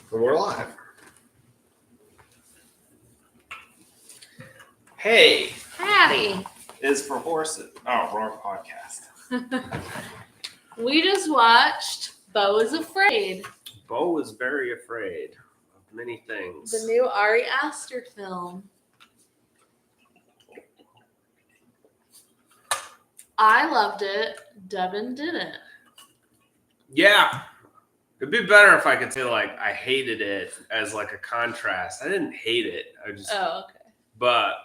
We're live. Hey. Howdy. Is for horses. Oh, wrong podcast. We just watched Beau is Afraid. Beau is very afraid of many things. The new Ari Aster film. I loved it. Devin didn't. Yeah. It'd be better if I could say, like, I hated it as, like, a contrast. I didn't hate it. Oh, okay. But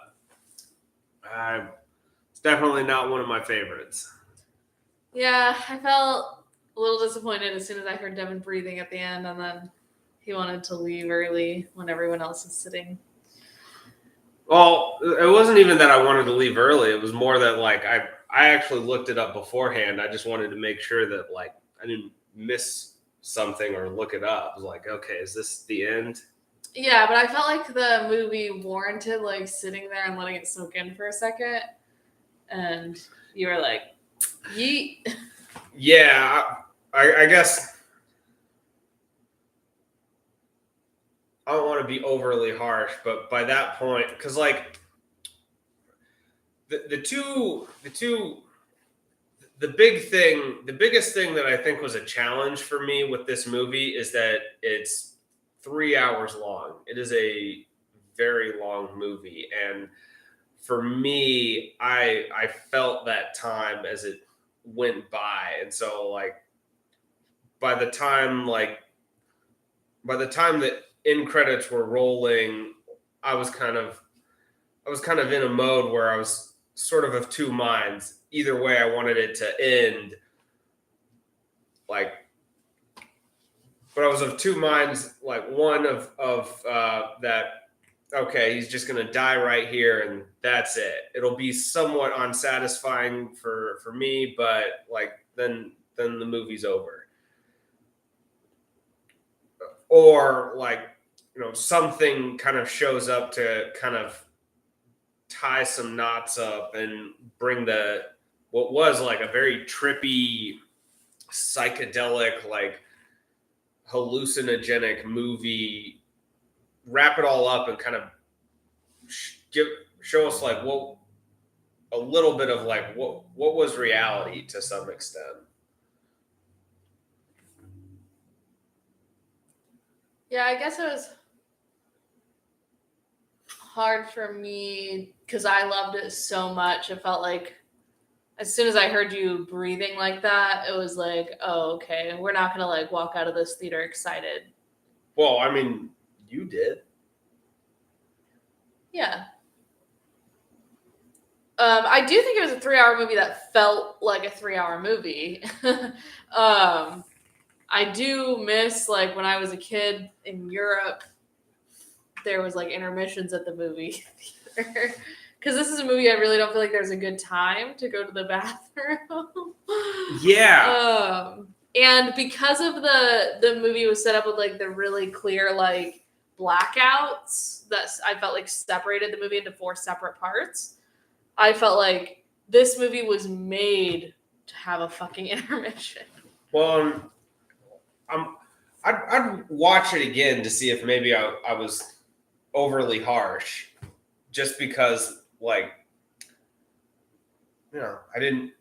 it's definitely not one of my favorites. Yeah, I felt a little disappointed as soon as I heard Devin breathing at the end, and then he wanted to leave early when everyone else is sitting. Well, it wasn't even that I wanted to leave early. It was more that, like, I actually looked it up beforehand. I just wanted to make sure that, like, I didn't miss something or look it up. I was like, okay, is this the end? Yeah, but I felt like the movie warranted, like, sitting there and letting it soak in for a second. And you were like, yeet. Yeah, I guess I don't want to be overly harsh, but by that point, because like the biggest thing that I think was a challenge for me with this movie is that it's 3 hours long. It is a very long movie, and for me, I felt that time as it went by, and so like by the time that end credits were rolling, I was kind of in a mode where I was sort of two minds. Either way, I wanted it to end, like, but I was of two minds. Like one of that. Okay, he's just gonna die right here, and that's it. It'll be somewhat unsatisfying for me, but like then the movie's over. Or like, something kind of shows up to kind of tie some knots up and bring what was like a very trippy, psychedelic, like hallucinogenic movie, wrap it all up and kind of show us like a little bit of like what was reality to some extent. Yeah, I guess it was hard for me because I loved it so much. It felt like as soon as I heard you breathing like that, it was like, oh, okay, we're not gonna like walk out of this theater excited. Well, I mean, you did. Yeah. I do think it was a 3-hour movie that felt like a 3-hour movie. I do miss, like, when I was a kid in Europe, there was, like, intermissions at the movie theater. Because this is a movie I really don't feel like there's a good time to go to the bathroom. Yeah. And because of the movie was set up with, like, the really clear, like, blackouts that I felt like separated the movie into 4 separate parts, I felt like this movie was made to have a fucking intermission. Well, I'd watch it again to see if maybe I was overly harsh, just because, like, I didn't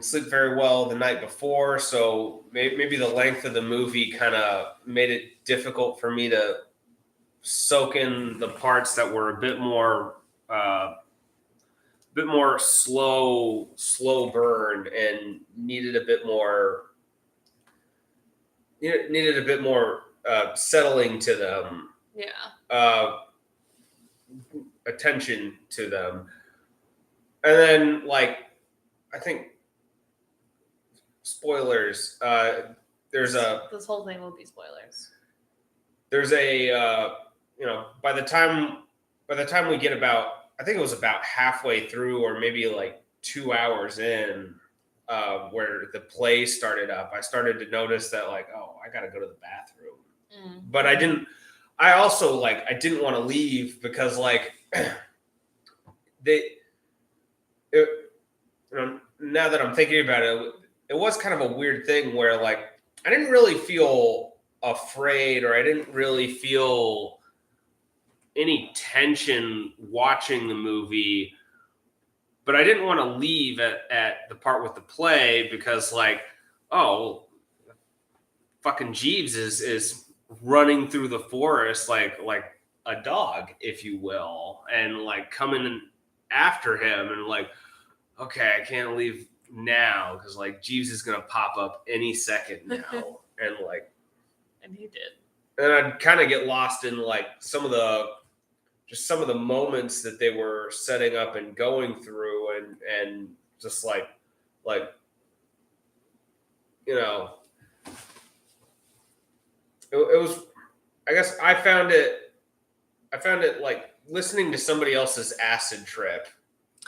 sleep very well the night before, so maybe the length of the movie kind of made it difficult for me to soak in the parts that were a bit more slow burn and needed a bit more settling to them. Yeah. Attention to them. And then, like, I think spoilers, this whole thing will be spoilers. There's by the time we get about, I think it was about halfway through or maybe like 2 hours in, where the play started up, I started to notice that, like, oh, I gotta go to the bathroom. But I didn't want to leave because, like, now that I'm thinking about it, it was kind of a weird thing where, like, I didn't really feel afraid, or I didn't really feel any tension watching the movie, but I didn't want to leave at the part with the play because, like, oh, fucking Jeeves is running through the forest like a dog, if you will, and like coming after him, and like, okay, I can't leave now because like Jeeves is gonna pop up any second now, and like, And he did. and I'd kind of get lost in like some of the moments that they were setting up and going through, and just like you know, it was, I guess I found it like listening to somebody else's acid trip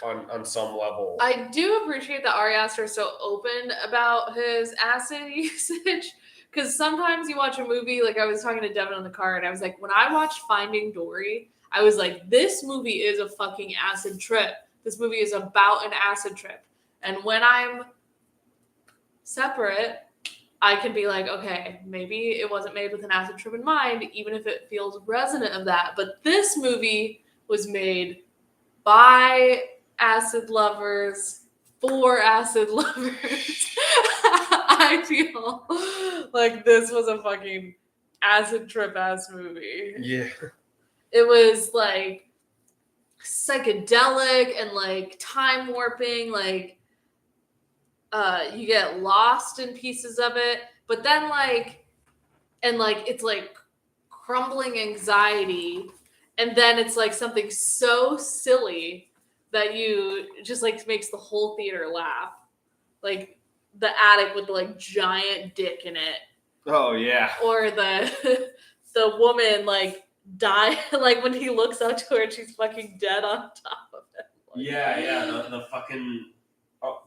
on some level. I do appreciate that Ari Aster is so open about his acid usage, because sometimes you watch a movie, like I was talking to Devin in the car, and I was like, when I watched Finding Dory, I was like, this movie is a fucking acid trip. This movie is about an acid trip. And when I'm separate, I can be like, okay, maybe it wasn't made with an acid trip in mind, even if it feels resonant of that. But this movie was made by acid lovers for acid lovers. I feel like this was a fucking acid trip ass movie. Yeah. It was like psychedelic and like time warping, like you get lost in pieces of it, but then like, and like it's like crumbling anxiety, and then it's like something so silly that you just like makes the whole theater laugh, like the attic with the like giant dick in it, Oh yeah. or the the woman like die, like when he looks up to her and she's fucking dead on top of it. Like, Yeah. The fucking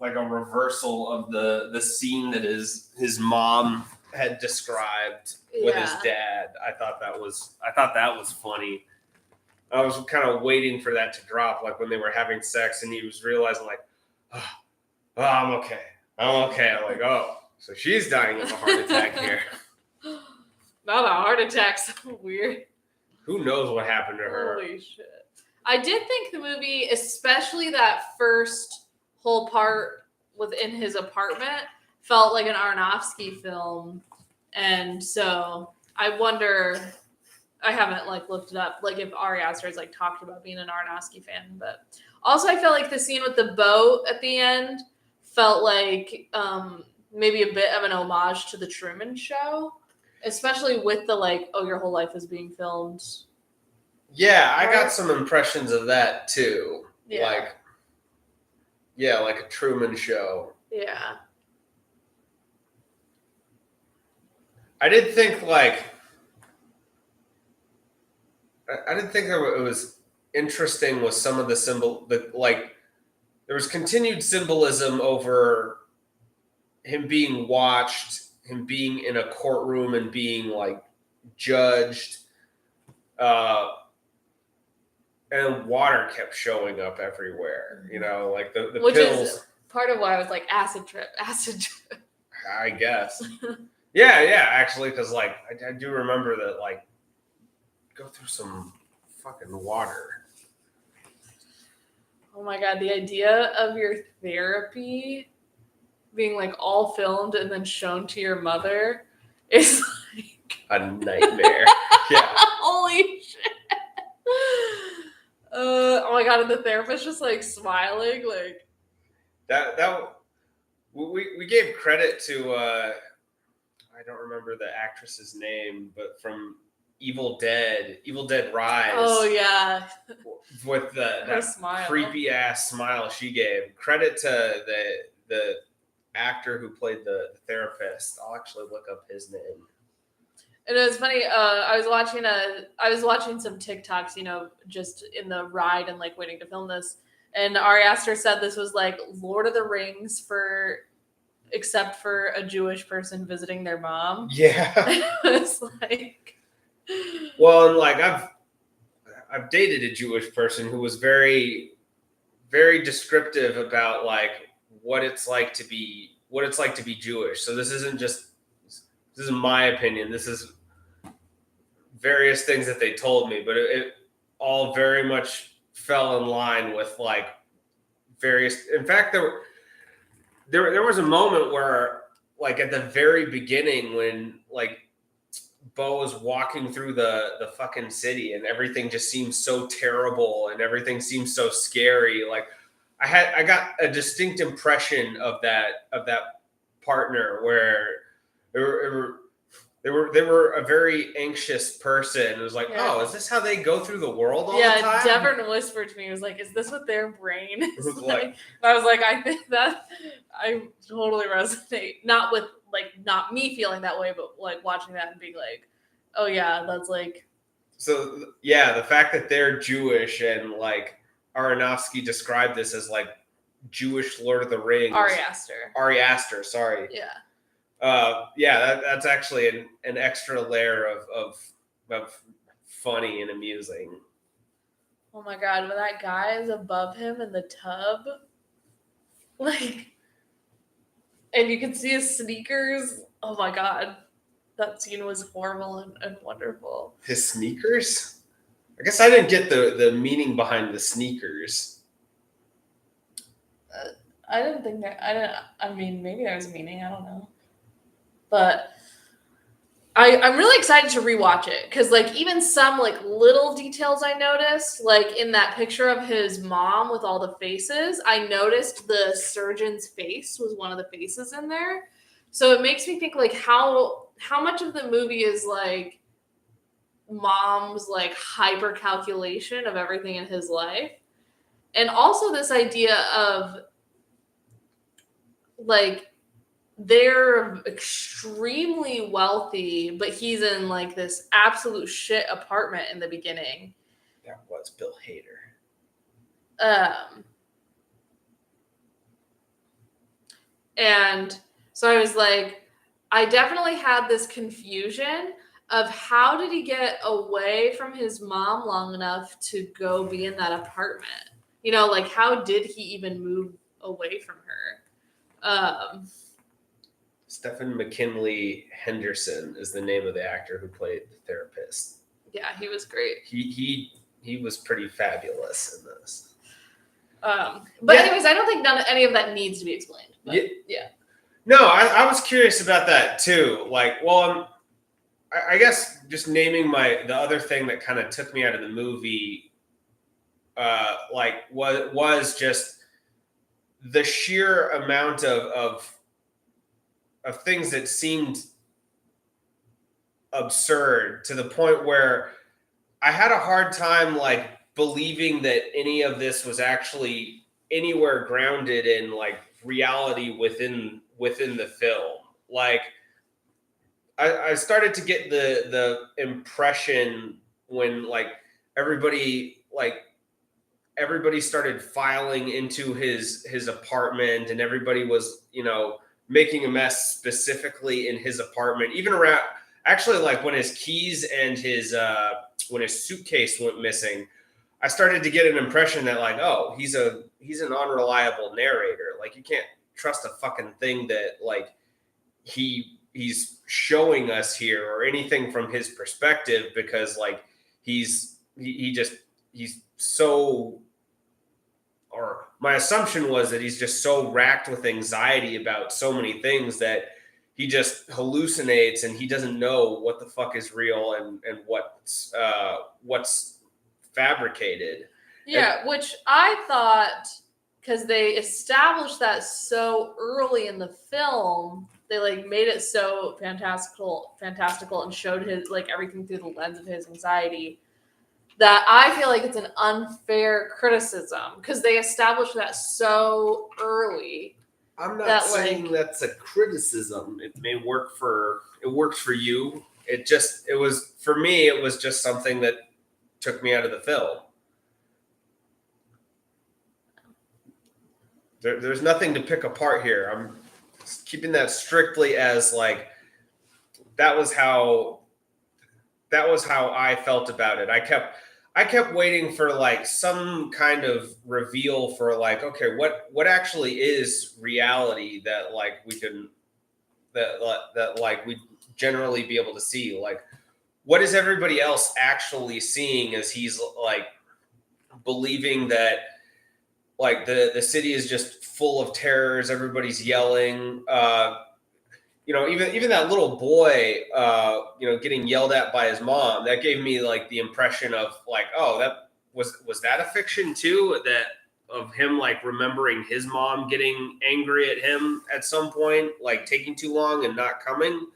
like a reversal of the scene that his mom had described with his dad. I thought that was funny. I was kind of waiting for that to drop, like when they were having sex and he was realizing like, oh, I'm okay. I'm like, oh, so she's dying of a heart attack here. Not a heart attack, so weird. Who knows what happened to her? Holy shit. I did think the movie, especially that first whole part within his apartment, felt like an Aronofsky film. And so I wonder, I haven't like looked it up, like if Ari Aster has like talked about being an Aronofsky fan, but also I felt like the scene with the boat at the end felt like maybe a bit of an homage to the Truman Show, especially with the like, oh, your whole life is being filmed. Yeah, I got some impressions of that too. Yeah. Like a Truman Show. Yeah. I did think like, I didn't think it was interesting with some of the like there was continued symbolism over him being watched, him being in a courtroom and being like judged, and water kept showing up everywhere. You know, like the Which pills. Is part of why I was like acid trip. I guess. Yeah, actually, because like I do remember that like go through some fucking water. Oh my god, the idea of your therapy being like all filmed and then shown to your mother is like a nightmare. Yeah. Holy shit. Oh my god, and the therapist just like smiling, like that we gave credit to I don't remember the actress's name, but from Evil Dead Rise. Oh yeah. With that smile. Creepy ass smile she gave. Credit to the actor who played the therapist. I'll actually look up his name. And it was funny. I was watching some TikToks, you know, just in the ride and like waiting to film this. And Ari Aster said this was like Lord of the Rings except for a Jewish person visiting their mom. Yeah. It was like, well, and like I've dated a Jewish person who was very, very descriptive about like what it's like to be Jewish. So this isn't my opinion. This is various things that they told me, but it all very much fell in line with like various. In fact, there was a moment where, like at the very beginning, when like Beau was walking through the fucking city, and everything just seems so terrible, and everything seems so scary. Like I got a distinct impression of that partner where they were a very anxious person. It was like, Yeah. oh, is this how they go through the world all the Yeah, time? Devin whispered to me, he was like, is this what their brain is was like? like- I was like, I think that I totally resonate. Not with like not me feeling that way, but like watching that and being like, oh yeah, that's like So yeah, the fact that they're Jewish, and like Aronofsky described this as like Jewish Lord of the Rings. Ari Aster, sorry. Yeah. That's actually an extra layer of funny and amusing. Oh my god, when that guy is above him in the tub, like, and you can see his sneakers. Oh my god, that scene was horrible and wonderful. His sneakers? I guess I didn't get the meaning behind the sneakers. I didn't think that. I mean, maybe there was a meaning. I don't know. But I'm really excited to rewatch it because, like, even some like little details I noticed, like in that picture of his mom with all the faces, I noticed the surgeon's face was one of the faces in there. So it makes me think like how much of the movie is like mom's like hyper calculation of everything in his life, and also this idea of like they're extremely wealthy, but he's in like this absolute shit apartment in the beginning. That was Bill Hader. And so I was like, I definitely had this confusion of how did he get away from his mom long enough to go be in that apartment? You know, like how did he even move away from her? Stephen McKinley Henderson is the name of the actor who played the therapist. Yeah, he was great. He was pretty fabulous in this. But anyways, I don't think any of that needs to be explained. But yeah. No, I was curious about that too. Like, well, I guess just naming the other thing that kind of took me out of the movie, was just the sheer amount of things that seemed absurd, to the point where I had a hard time like believing that any of this was actually anywhere grounded in like reality within the film. Like I started to get the impression when like everybody started filing into his apartment, and everybody was, making a mess specifically in his apartment, even around actually like when his keys and when his suitcase went missing. I started to get an impression that like, oh, he's an unreliable narrator. Like you can't trust a fucking thing that like he's showing us here, or anything from his perspective, because like he's so, or my assumption was that he's just so racked with anxiety about so many things that he just hallucinates, and he doesn't know what the fuck is real and what's fabricated. Yeah, which I thought, because they established that so early in the film, they like made it so fantastical and showed his like everything through the lens of his anxiety, that I feel like it's an unfair criticism because they established that so early. I'm not saying that's a criticism. It may work it works for you. It was for me, it was just something that took me out of the film. There's nothing to pick apart here. I'm keeping that strictly as like that was how I felt about it. I kept waiting for like some kind of reveal for like, okay, what actually is reality that like we can that like we generally be able to see. Like what is everybody else actually seeing as he's like believing that like the city is just full of terrors, everybody's yelling, even that little boy, getting yelled at by his mom, that gave me like the impression of like, oh, that was that a fiction too, that of him like remembering his mom getting angry at him at some point, like taking too long and not coming.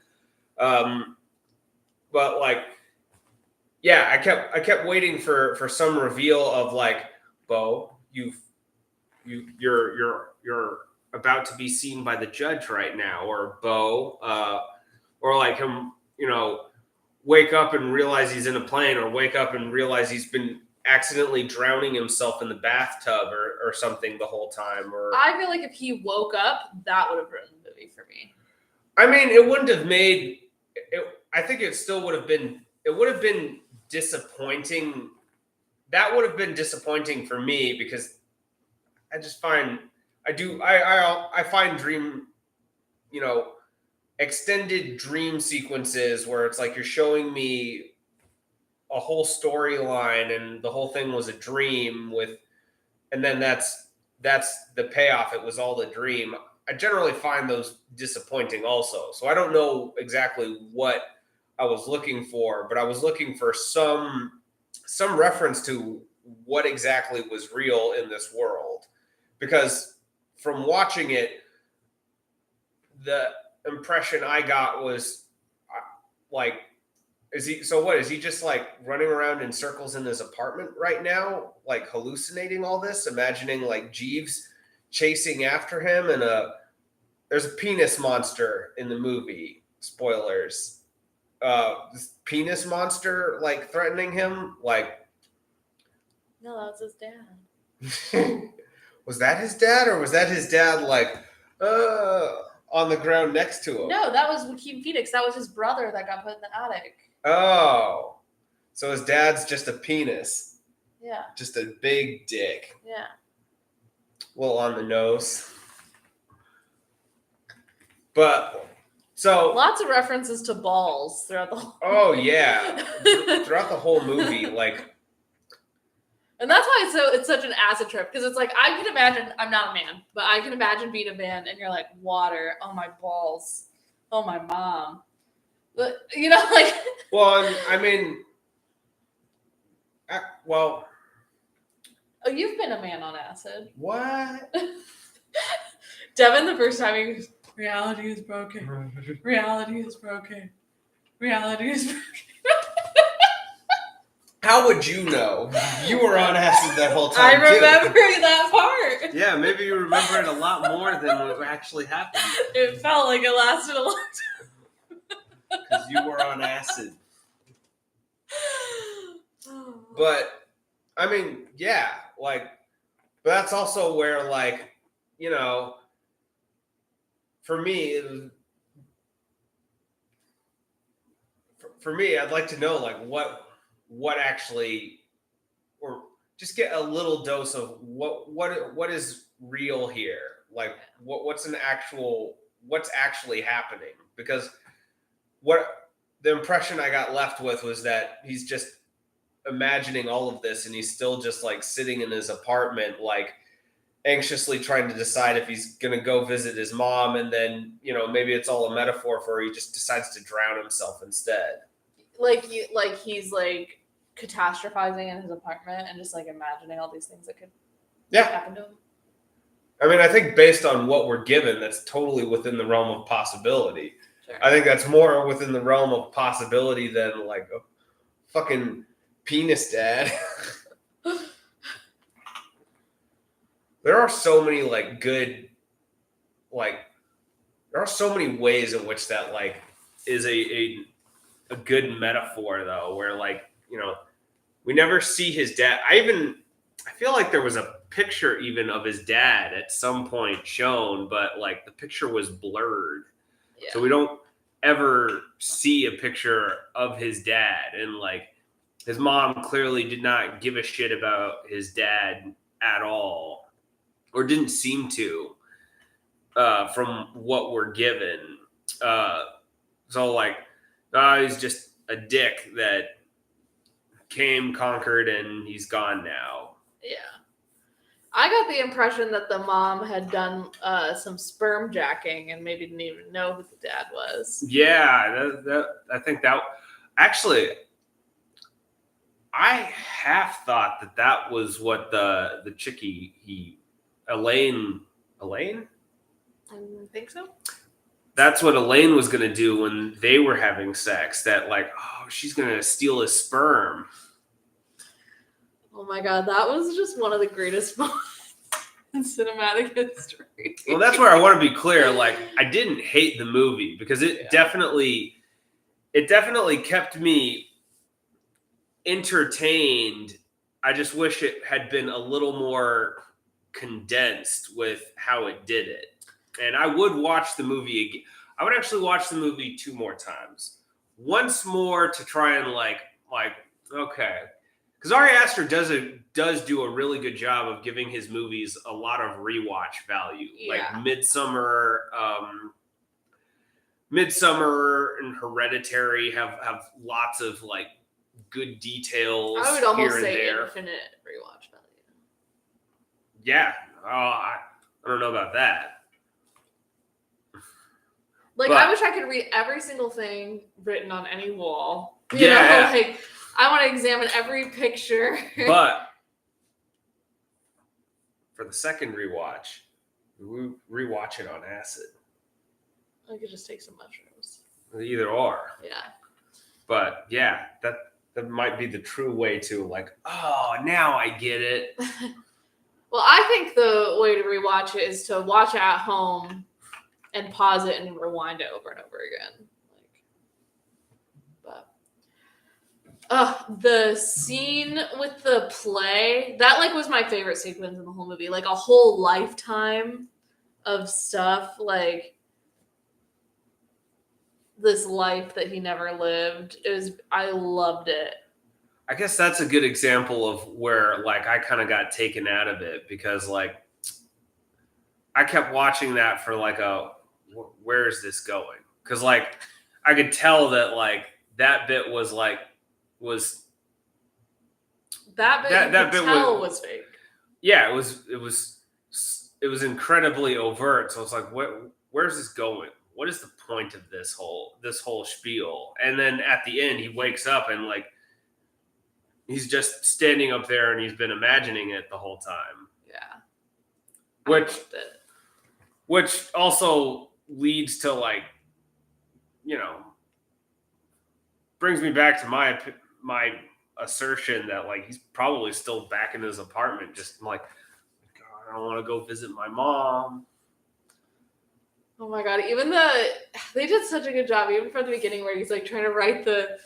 But like, yeah, I kept waiting for some reveal of like, Beau, you're about to be seen by the judge right now, or Beau, or like him, wake up and realize he's in a plane, or wake up and realize he's been accidentally drowning himself in the bathtub or something the whole time. Or I feel like if he woke up, that would have ruined the movie for me. I mean, it wouldn't have made it. I think it still would have been. It would have been disappointing. That would have been disappointing for me because I just find I find extended dream sequences where it's like you're showing me a whole storyline and the whole thing was a dream and then that's the payoff. It was all the dream. I generally find those disappointing also. So I don't know exactly what I was looking for, but I was looking for some reference to what exactly was real in this world. Because from watching it, the impression I got was like, is he just like running around in circles in his apartment right now, like hallucinating all this, imagining like Jeeves chasing after him, and there's a penis monster in the movie. Spoilers. This penis monster like threatening him, like, no, that's his dad. Was that his dad, or was that his dad like on the ground next to him? No, that was Joaquin Phoenix. That was his brother that got put in the attic. Oh, so his dad's just a penis. Yeah. Just a big dick. Yeah. Well, on the nose. But so lots of references to balls throughout the whole Oh yeah. Throughout the whole movie, like. And that's why it's such an acid trip, because it's like I can imagine, I'm not a man, but I can imagine being a man and you're like, water, oh my balls, oh my mom. But, like. Well, I mean, well. Oh, you've been a man on acid. What? Devin, the first time he goes, reality is broken. Reality is broken. Reality is broken. How would you know? You were on acid that whole time. I remember that part. Yeah, maybe you remember it a lot more than what actually happened. It felt like it lasted a long time. Because you were on acid. But, I mean, yeah, like, but that's also where, like, for me, I'd like to know, like, what actually, or just get a little dose of what is real here, like what's actually happening, because what the impression I got left with was that he's just imagining all of this and he's still just like sitting in his apartment, like anxiously trying to decide if he's going to go visit his mom, and then maybe it's all a metaphor for he just decides to drown himself instead. Like he's like catastrophizing in his apartment and just like imagining all these things that could happen to him. I mean, I think based on what we're given, that's totally within the realm of possibility. Sure. I think that's more within the realm of possibility than like a fucking penis dad. There are so many like good, like there are so many ways in which that like is a good metaphor though, where like, we never see his dad. I feel like there was a picture even of his dad at some point shown, but like the picture was blurred. Yeah. So we don't ever see a picture of his dad. And like his mom clearly did not give a shit about his dad at all, or didn't seem to, from what we're given. So like, he's just a dick that came, conquered, and he's gone now. Yeah. I got the impression that the mom had done some sperm jacking and maybe didn't even know who the dad was. Yeah, I think that actually, I half thought that was what the chickie Elaine. I think so. That's what Elaine was gonna do when they were having sex. That like, oh, she's gonna steal his sperm. Oh my god, that was just one of the greatest moments in cinematic history. Well, that's where I want to be clear. Like, I didn't hate the movie because it definitely kept me entertained. I just wish it had been a little more condensed with how it did it. And I would watch the movie again. I would actually watch the movie 2 more times. Once more to try and like okay. Because Ari Aster does do a really good job of giving his movies a lot of rewatch value. Yeah. Like Midsommar and Hereditary have lots of like good details. I would almost here and say there. infinite rewatch value. Yeah. I don't know about that. Like, But, I wish I could read every single thing written on any wall. You Yeah. know, like, I want to examine every picture. but for the second rewatch, we rewatch it on acid. I could just take some mushrooms. Either or. Yeah. But yeah, that might be the true way to like, oh, now I get it. Well, I think the way to rewatch it is to watch it at home and pause it and rewind it over and over again. The scene with the play, that like was my favorite sequence in the whole movie. Like a whole lifetime of stuff, like this life that he never lived. I loved it. I guess that's a good example of where like I kind of got taken out of it because like I kept watching that for like where is this going? Because like I could tell that like that bit was that bit that bit was fake. Yeah, it was incredibly overt. So it's like, where's this going? What is the point of this whole spiel? And then at the end, he wakes up and like he's just standing up there and he's been imagining it the whole time. Yeah, which also leads to like, you know, brings me back to my assertion that like he's probably still back in his apartment, just like, God, I don't want to go visit my mom. Oh my god! They did such a good job, even from the beginning, where he's like trying to write the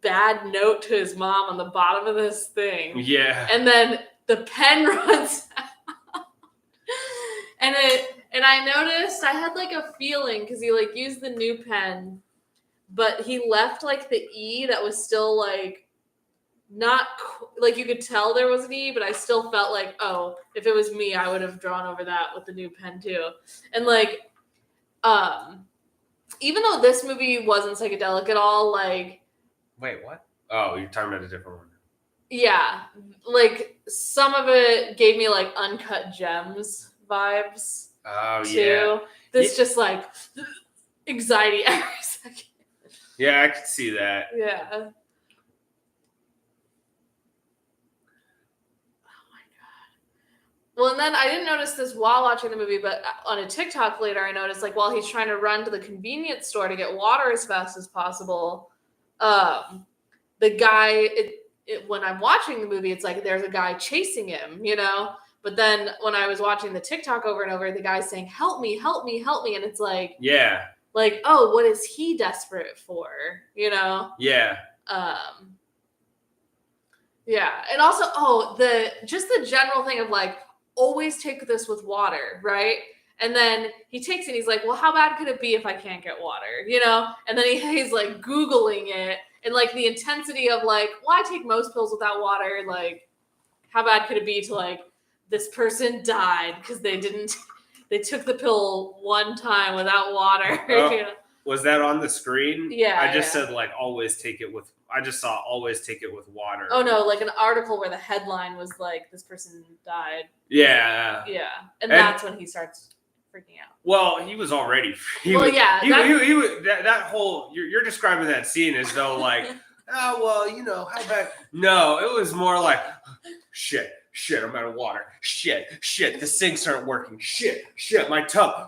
bad note to his mom on the bottom of this thing. Yeah, and then the pen runs out, and I noticed I had like a feeling because he like used the new pen, but he left like the E that was still like not like you could tell there was an E, but I still felt like, oh, if it was me, I would have drawn over that with the new pen too. And like, even though this movie wasn't psychedelic at all, like, wait, what? Oh, you're talking about a different one. Yeah, like some of it gave me like Uncut Gems vibes. Oh too. Yeah. This just like anxiety every second. Yeah, I could see that. Yeah. Well, and then I didn't notice this while watching the movie, but on a TikTok later, I noticed like while he's trying to run to the convenience store to get water as fast as possible, the guy, when I'm watching the movie, it's like there's a guy chasing him, you know? But then when I was watching the TikTok over and over, the guy's saying, help me, help me, help me. And it's like, yeah, like, oh, what is he desperate for? You know? Yeah. Yeah. And also, just the general thing of like, always take this with water, right? And then he takes it and he's like, well, how bad could it be if I can't get water? You know? And then he's like Googling it and like the intensity of like, well, I take most pills without water. Like, how bad could it be to like, this person died because they took the pill one time without water. Oh. You know? Was that on the screen? Yeah, I just yeah. said like always take it with. I just saw always take it with water. Oh no, like an article where the headline was like this person died. Yeah. Yeah, and that's when he starts freaking out. Well, he was already. He was that whole. You're describing that scene as though like, oh well, you know how bad. No, it was more like, shit, I'm out of water. Shit, the sinks aren't working. Shit, my tub.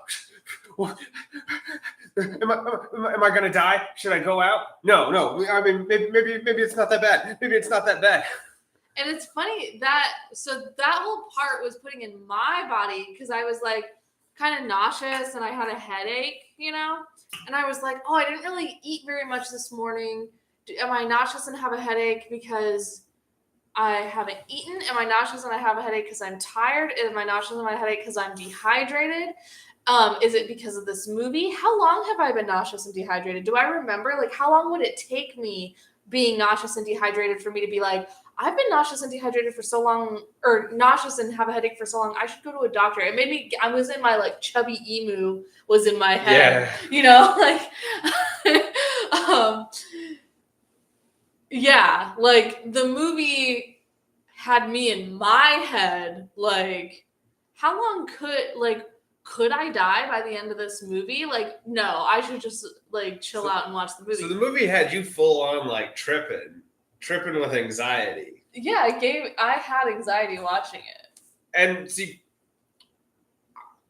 Am I gonna die? Should I go out? No. I mean, maybe it's not that bad. Maybe it's not that bad. And it's funny that whole part was putting in my body because I was like kind of nauseous and I had a headache, you know, and I was like, oh, I didn't really eat very much this morning. Am I nauseous and have a headache because I haven't eaten? Am I nauseous and I have a headache because I'm tired? Am I nauseous and I have a headache because I'm dehydrated? Is it because of this movie? How long have I been nauseous and dehydrated? Do I remember? Like, how long would it take me being nauseous and dehydrated for me to be like, I've been nauseous and dehydrated for so long, or nauseous and have a headache for so long, I should go to a doctor. It made me, I was in my like chubby emu was in my head, you know, like, yeah, like the movie had me in my head, like, how long could I die by the end of this movie? Like, no, I should just like chill out and watch the movie. So the movie had you full on like tripping with anxiety. Yeah, I had anxiety watching it. And see,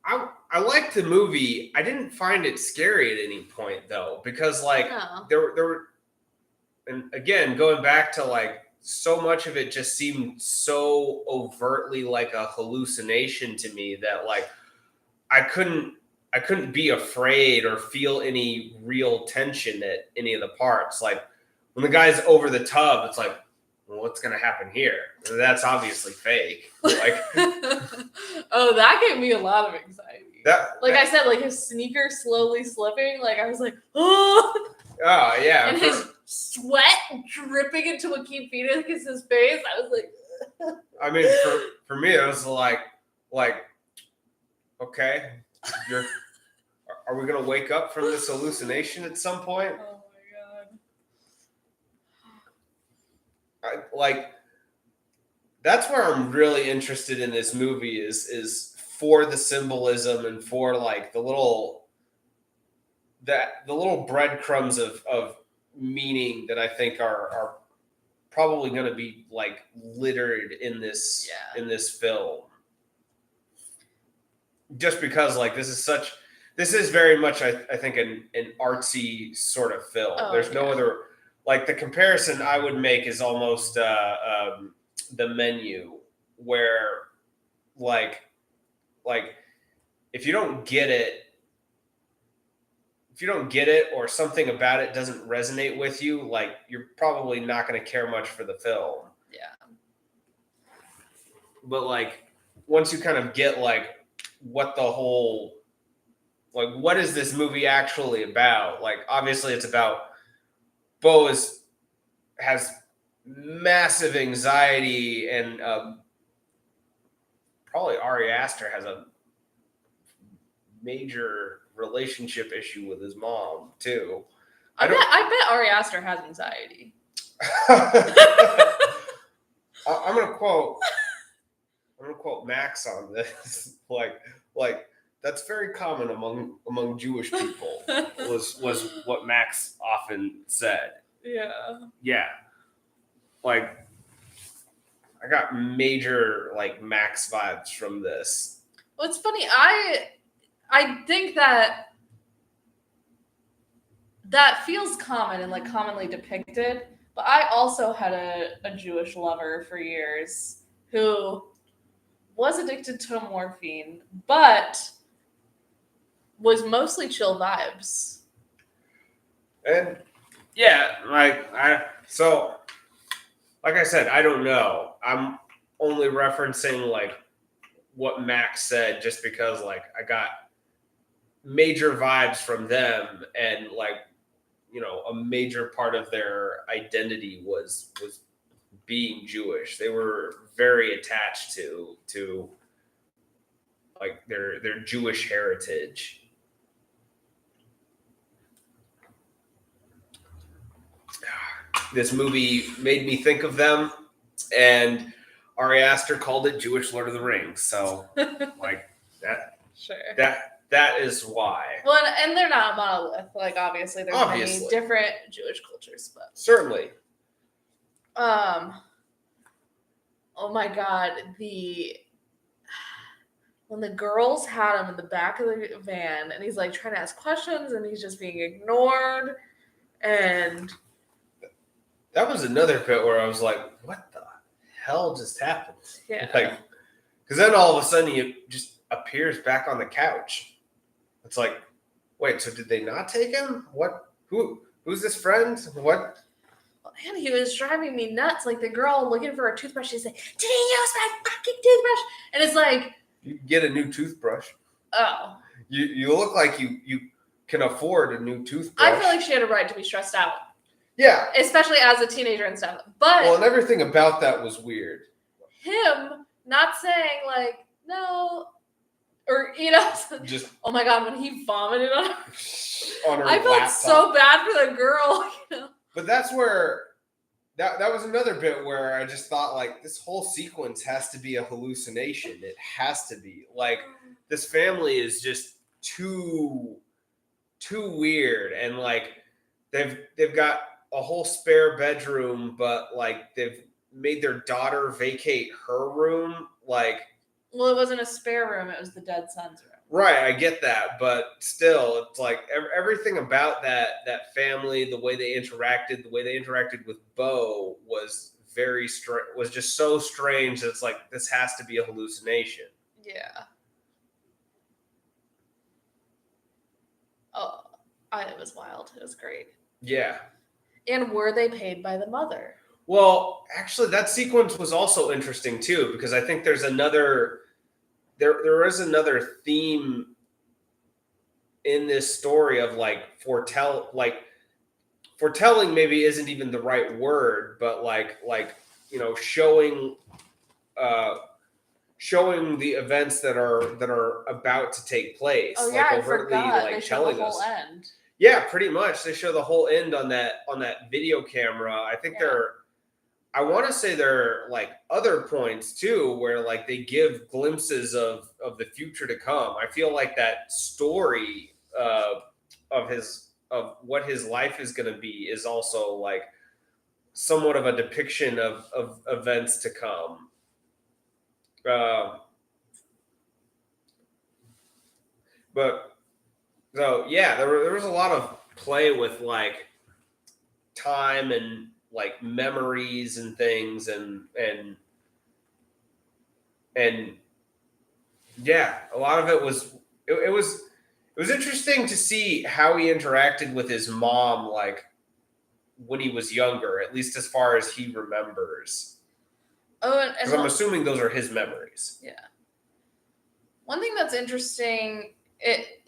I liked the movie. I didn't find it scary at any point though, because like there were, and again going back to like so much of it just seemed so overtly like a hallucination to me that like I couldn't be afraid or feel any real tension at any of the parts. Like when the guy's over the tub, it's like, well, what's gonna happen here? That's obviously fake. Like, oh, that gave me a lot of anxiety. I said, like his sneaker slowly slipping. Like I was like, oh. Oh yeah. And his sweat dripping into Joaquin Phoenix's face. I was like. I mean, for me, it was like, okay, are we gonna wake up from this hallucination at some point? Oh my god! That's where I'm really interested in this movie is for the symbolism and for like the little breadcrumbs of meaning that I think are probably going to be like littered in this film. Just because like this is very much I think an artsy sort of film. There's no other, like the comparison I would make is almost the Menu, where like if you don't get it or something about it doesn't resonate with you, like you're probably not going to care much for the film. Yeah. But like once you kind of get like what the whole, like what is this movie actually about? Like obviously it's about Beau has massive anxiety and probably Ari Aster has a major relationship issue with his mom too. I bet Ari Aster has anxiety. I'm gonna quote Max on this. like that's very common among Jewish people. was what Max often said. Yeah. Yeah. Like I got major like Max vibes from this. Well, it's funny. I think that feels common and like commonly depicted, but I also had a Jewish lover for years who was addicted to morphine, but was mostly chill vibes. And yeah, like I said, I don't know. I'm only referencing like what Max said just because like I got major vibes from them, and like, you know, a major part of their identity was being Jewish. They were very attached to like their Jewish heritage. this movie made me think of them, and Ari Aster called it Jewish Lord of the Rings. So like that Sure. that is why. Well, and they're not monolith. Like obviously there's many different Jewish cultures, but certainly. Oh my God, when the girls had him in the back of the van and he's like trying to ask questions and he's just being ignored, and that was another bit where I was like, what the hell just happened? Yeah. Like, because then all of a sudden he just appears back on the couch. It's like, wait, so did they not take him? What? Who's this friend? What? Man, he was driving me nuts. Like the girl looking for a toothbrush, she's like, "Did he use my fucking toothbrush?" And it's like, you get a new toothbrush. Oh. You look like you can afford a new toothbrush. I feel like she had a right to be stressed out. Yeah. Especially as a teenager and stuff. But well, and everything about that was weird. Him not saying like, no, or just oh my God, when he vomited on her I felt laptop. So bad for the girl, But that's where that was another bit where I just thought like this whole sequence has to be a hallucination. It has to be. Like this family is just too weird, and like they've got a whole spare bedroom, but like they've made their daughter vacate her room. Like, well, it wasn't a spare room; it was the dead son's room. Right, I get that, but still, it's like everything about that family, the way they interacted with Beau was was just so strange that it's like this has to be a hallucination. Yeah. Oh, it was wild. It was great. Yeah. And were they paid by the mother? Well, actually, that sequence was also interesting too, because I think there's another. There is another theme in this story of like foretelling maybe isn't even the right word, but like showing the events that are about to take place. Oh yeah, I forgot. They show the whole end. Yeah, pretty much. They show the whole end on that video camera. I think I want to say there are like other points too where like they give glimpses of the future to come. I feel like that story of what his life is going to be is also like somewhat of a depiction of events to come. But so yeah, there was a lot of play with like time and like memories and things and yeah, a lot of it was it was interesting to see how he interacted with his mom like when he was younger, at least as far as he remembers. Oh, and I'm assuming those are his memories. Yeah. One thing that's interesting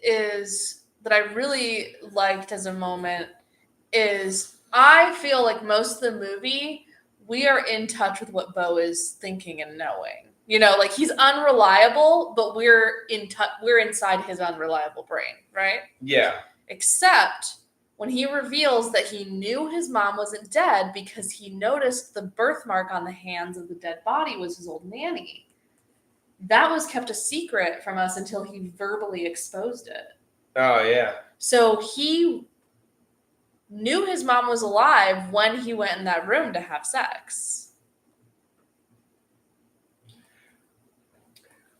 is that I really liked as a moment is I feel like most of the movie, we are in touch with what Beau is thinking and knowing. Like he's unreliable, but we're in touch. We're inside his unreliable brain, right? Yeah. Except when he reveals that he knew his mom wasn't dead because he noticed the birthmark on the hands of the dead body was his old nanny. That was kept a secret from us until he verbally exposed it. Oh, yeah. So he knew his mom was alive when he went in that room to have sex.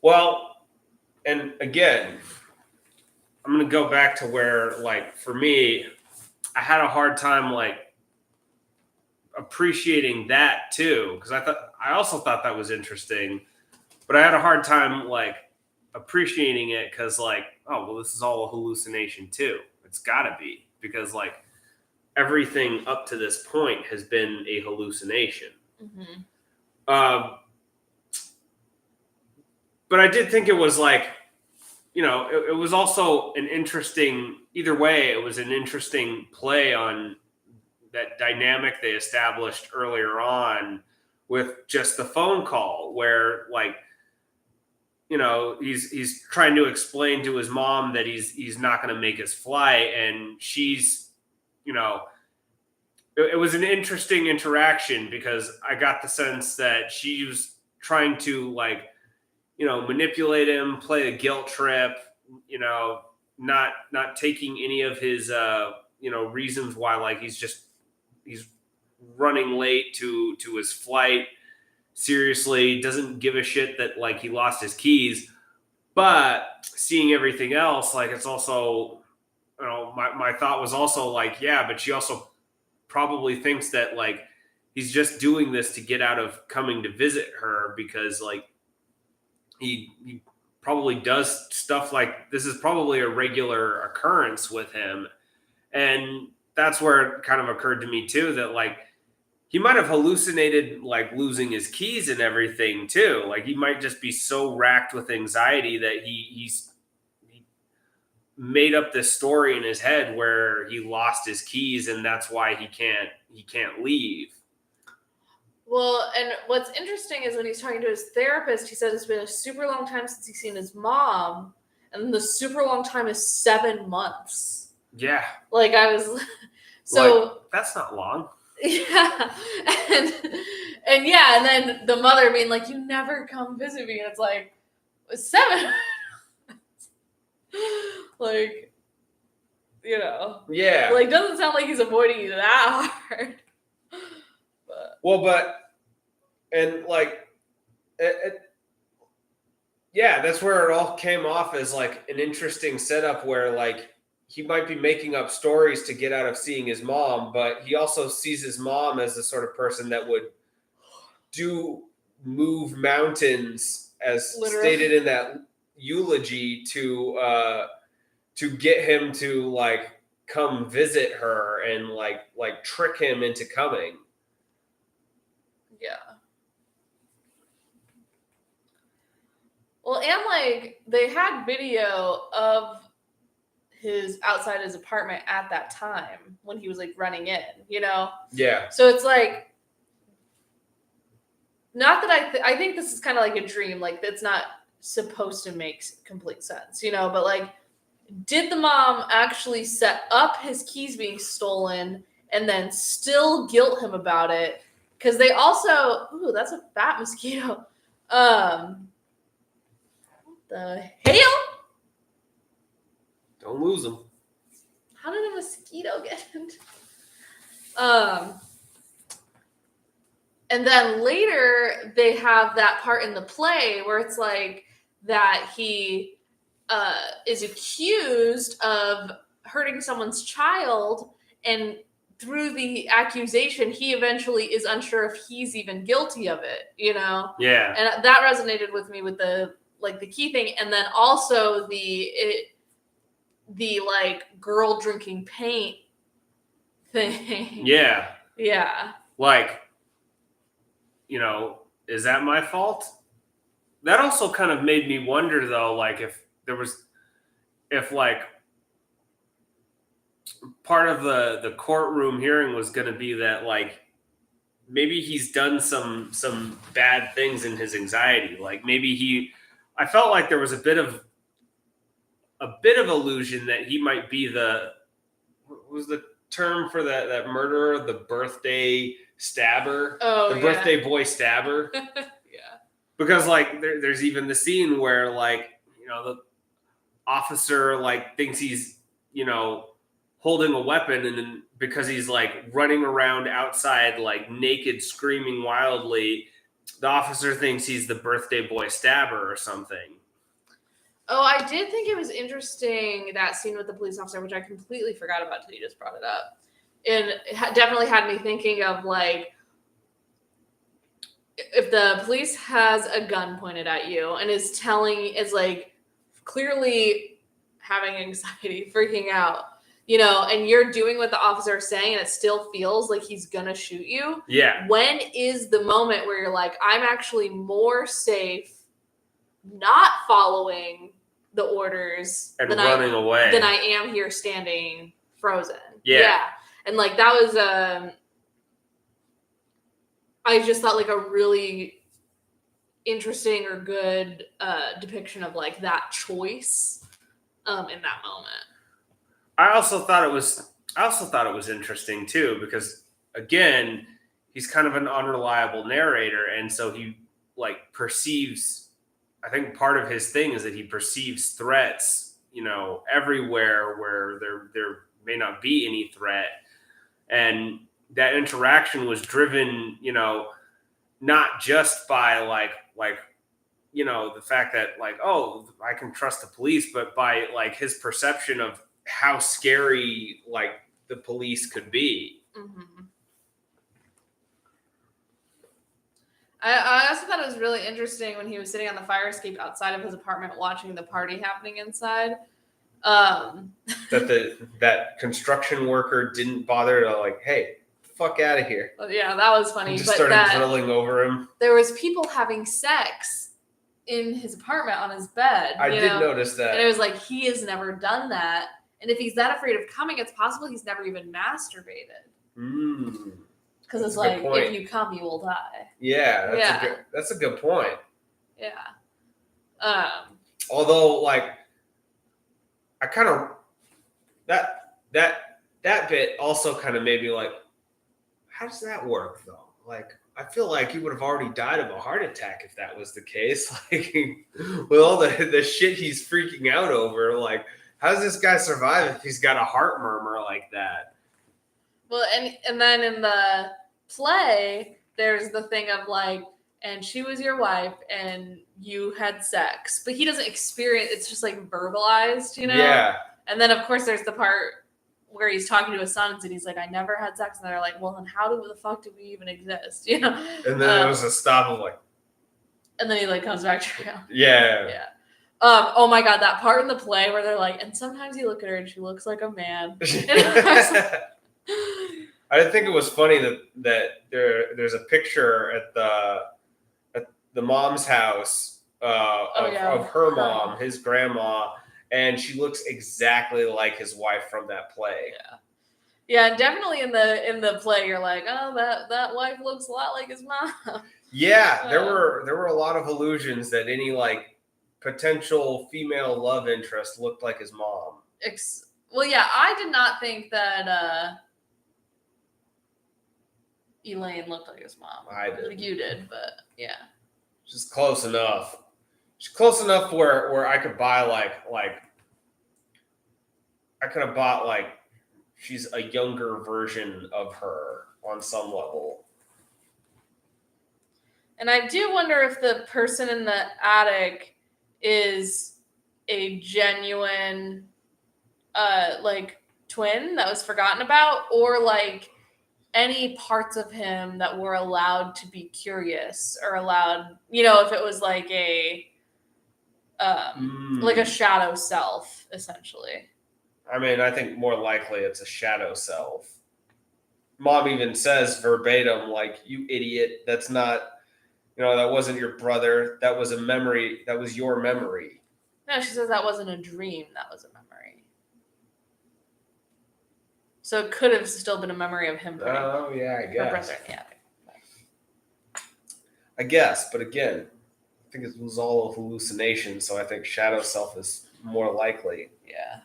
Well, and again, I'm going to go back to where, like, for me, I had a hard time, like, appreciating that, too, because I also thought that was interesting, but I had a hard time, like, appreciating it because, like, oh, well, this is all a hallucination, too. It's got to be, because, like, everything up to this point has been a hallucination. Mm-hmm. But I did think it was like, it was also an interesting, either way, it was an interesting play on that dynamic they established earlier on with just the phone call where like, he's trying to explain to his mom that he's not going to make his flight. And she's, it was an interesting interaction because I got the sense that she was trying to like, manipulate him, play a guilt trip, not taking any of his reasons why like he's running late to his flight seriously, doesn't give a shit that like he lost his keys. But seeing everything else, like it's also, my thought was also like, yeah, but she also probably thinks that like he's just doing this to get out of coming to visit her because like he probably does stuff like this is probably a regular occurrence with him. And that's where it kind of occurred to me too that like he might have hallucinated like losing his keys and everything too. Like he might just be so racked with anxiety that he made up this story in his head where he lost his keys and that's why he can't leave. Well, and what's interesting is when he's talking to his therapist, he says it's been a super long time since he's seen his mom, and the super long time is 7 months. Yeah. Like I was so like, that's not long. Yeah. And yeah, and then the mother being like, you never come visit me. And it's like 7 like, Yeah. Like doesn't sound like he's avoiding you that hard. And like, yeah, that's where it all came off as like an interesting setup where like he might be making up stories to get out of seeing his mom, but he also sees his mom as the sort of person that would move mountains, as Literally. stated in that eulogy, to get him to like come visit her and like trick him into coming. Yeah. Well, and like they had video of his outside his apartment at that time when he was like running in, Yeah. So it's like, not that I think this is kind of like a dream, like it's not supposed to make complete sense, but like, did the mom actually set up his keys being stolen and then still guilt him about it? Because they also, that's a fat mosquito. What the hell? Don't lose them. How did a mosquito get into? And then later they have that part in the play where it's like that he is accused of hurting someone's child, and through the accusation, he eventually is unsure if he's even guilty of it, Yeah. And that resonated with me with the key thing, and then also the like girl drinking paint thing. Yeah. Yeah. Like, is that my fault? That also kind of made me wonder though, like if like part of the courtroom hearing was going to be that like maybe he's done some bad things in his anxiety. Like maybe I felt like there was a bit of illusion that he might be what was the term for that murderer, the birthday stabber, the birthday boy stabber. Yeah. Because like there's even the scene where like, the officer like thinks he's, holding a weapon, and then because he's like running around outside like naked screaming wildly, the officer thinks he's the birthday boy stabber or something. Oh, I did think it was interesting, that scene with the police officer, which I completely forgot about until you just brought it up. And it definitely had me thinking of like, if the police has a gun pointed at you and is like clearly having anxiety, freaking out, and you're doing what the officer is saying and it still feels like he's gonna shoot you. Yeah. When is the moment where you're like, I'm actually more safe not following the orders and running away than I am here standing frozen? Yeah. And like that was I just thought like a really interesting or good depiction of like that choice in that moment. I also thought it was interesting too, because again, he's kind of an unreliable narrator, and so he like perceives. I think part of his thing is that he perceives threats, everywhere where there may not be any threat, and that interaction was driven, not just by the fact that oh, I can trust the police, but by his perception of how scary the police could be. Mm-hmm. I also thought it was really interesting when he was sitting on the fire escape outside of his apartment watching the party happening inside. That construction worker didn't bother to hey, fuck out of here. Yeah, that was funny. And just started drilling over him. There was people having sex in his apartment on his bed. I did notice that. And it was like, he has never done that. And if he's that afraid of coming, it's possible he's never even masturbated. Because it's like, if you come, you will die. Yeah, that's a good point. Yeah. Although, I kind of that bit also kind of made me how does that work though? I feel like he would have already died of a heart attack if that was the case. With all the shit he's freaking out over, how does this guy survive if he's got a heart murmur like that? Well, and then in the play, there's the thing of and she was your wife and you had sex, but he doesn't experience, it's just verbalized, Yeah. And then of course there's the part where he's talking to his sons and he's like, I never had sex. And they're like, well, then how the fuck do we even exist? And then it was a stop of and then he comes back to reality. Yeah. Yeah. Oh my God, that part in the play where they're and sometimes you look at her and she looks like a man. I think it was funny that there's a picture at the mom's house of her mom, his grandma, and she looks exactly like his wife from that play. Yeah, and definitely in the play, you're oh, that wife looks a lot like his mom. Yeah, there were a lot of illusions that any potential female love interest looked like his mom. Well, yeah, I did not think that Elaine looked like his mom. I did. You did, but yeah. Just close enough. She's close enough where I could buy I could have bought she's a younger version of her on some level. And I do wonder if the person in the attic is a genuine twin that was forgotten about, or any parts of him that were allowed to be curious or allowed, if it was a shadow self, essentially. I mean, I think more likely it's a shadow self. Mom even says verbatim, you idiot, that's not, that wasn't your brother. That was a memory. That was your memory. No, she says that wasn't a dream. That was a memory. So it could have still been a memory of him. Oh, yeah, I guess. Her brother, yeah. I guess, but again, I think it was all a hallucination, so I think shadow self is more likely. Yeah.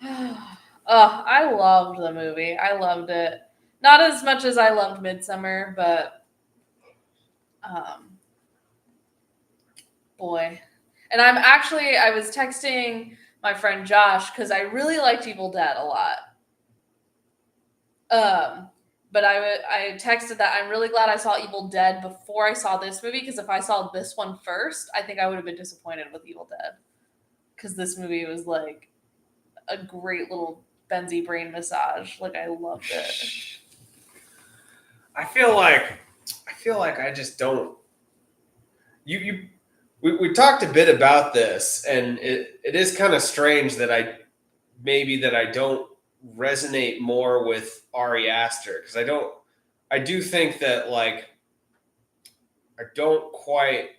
Oh, I loved the movie. I loved it. Not as much as I loved Midsummer, but boy. And I was texting my friend Josh because I really liked Evil Dead a lot. But I texted that I'm really glad I saw Evil Dead before I saw this movie, because if I saw this one first, I think I would have been disappointed with Evil Dead. Because this movie was a great little Benzie brain massage. I loved it. I feel like I just don't. We talked a bit about this, and it is kind of strange that I don't resonate more with Ari Aster, because I do think that I don't quite